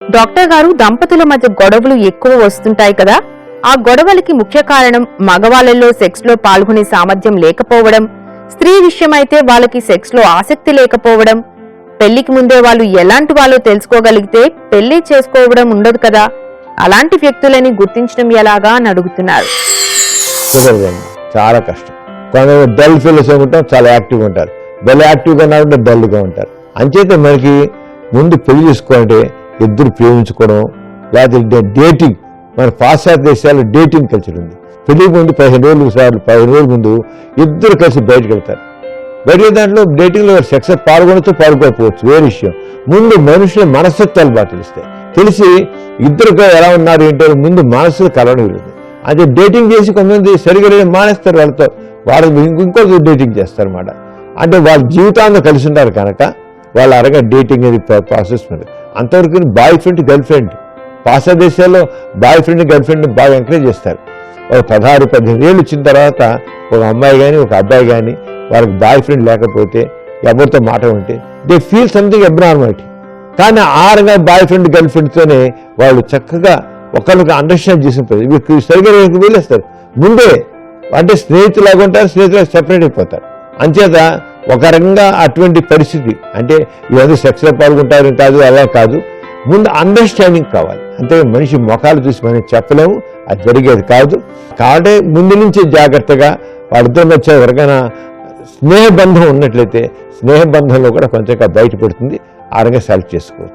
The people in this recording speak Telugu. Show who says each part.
Speaker 1: డాక్టర్ గారు, దంపతుల మధ్య గొడవలు ఎక్కువ వస్తుంటాయి కదా, ఆ గొడవలకి ముఖ్య కారణం మగవాళ్లలో సెక్స్ లో పాల్గొనే సామర్థ్యం లేకపోవడం, స్త్రీ విషయమైతే వాళ్ళకి సెక్స్ లో ఆసక్తి లేకపోవడం, పెళ్లికి ముందే వాళ్ళు ఎలాంటి వాళ్ళో తెలుసుకోగలిగితే పెళ్లి చేసుకోవడం ఉండదు కదా, అలాంటి వ్యక్తులని గుర్తించడం ఎలాగా అని అడుగుతున్నారు.
Speaker 2: చాలా కష్టం. కొంతమంది డల్ ఫీల్స్ ఉంటాం, చాలా యాక్టివ్గా ఉంటారు. డల్ యాక్టివ్గా ఉంటే డల్గా ఉంటారు. అంచేత మనకి ముందు పెళ్లి చేసుకోవాలంటే ఇద్దరు ప్రేమించుకోవడం, లేకపోతే డేటింగ్. మన పాశ్చాత్య దేశాల్లో డేటింగ్ కల్చర్ ఉంది. పెళ్లికి ముందు 15 రోజుల ముందు ఇద్దరు కలిసి బయటకు వెళ్తారు. బయట దాంట్లో డేటింగ్లో సెక్స్ పాల్గొనొచ్చు, పాల్గొనకపోవచ్చు, వేరే విషయం. ముందు మనుషుల మనస్తత్వాలు బాగా తెలుస్తాయి. తెలిసి ఇద్దరుగా ఎలా ఉన్నారు ఏంటో ముందు మనసులు కలవడం లేదు. అంటే డేటింగ్ చేసి కొంతమంది సరిగ్గా మానేస్తారు, వాళ్ళు ఇంకొక డేటింగ్ చేస్తారు అన్నమాట. అంటే వాళ్ళ జీవితాంతం కలిసి ఉంటారు కనుక వాళ్ళు అరగా డేటింగ్ అనేది ప్రాసెస్ ఉంది. అంతవరకు బాయ్ ఫ్రెండ్ గర్ల్ ఫ్రెండ్, పాశ్చాత్య దేశాల్లో బాయ్ ఫ్రెండ్ గర్ల్ ఫ్రెండ్ బాగా ఎంకరేజ్ చేస్తారు. ఒక 16-18 ఏళ్ళు వచ్చిన తర్వాత ఒక అమ్మాయి కానీ ఒక అబ్బాయి కానీ వాళ్ళకి బాయ్ ఫ్రెండ్ లేకపోతే, ఎవరితో మాట ఉంటే దే ఫీల్ సంథింగ్ అబ్నార్మాలిటీ. కానీ ఆ రకంగా బాయ్ ఫ్రెండ్ గర్ల్ ఫ్రెండ్తోనే వాళ్ళు చక్కగా ఒకరికి అండర్స్టాండ్ చేసిపోతారు, సరిగ్గా వెళ్ళేస్తారు. ముందే అంటే స్నేహితులాగా ఉంటారు, స్నేహితులకు సెపరేట్ అయిపోతారు. అంచేత ఒక రకంగా అటువంటి పరిస్థితి అంటే ఇవన్నీ సెక్స్లో పాల్గొంటారు కాదు, అలా కాదు. ముందు అండర్స్టాండింగ్ కావాలి. అంతే మనిషి ముఖాలు చూసి మనం చెప్పలేము, అది జరిగేది కాదు. కాబట్టి ముందు నుంచి జాగ్రత్తగా వాళ్ళిద్దరి మధ్య ఎవరికైనా స్నేహబంధం ఉన్నట్లయితే స్నేహబంధంలో కూడా కొంచెంగా బయటపడుతుంది. ఆ రకంగా సెలెక్ట్ చేసుకోవచ్చు.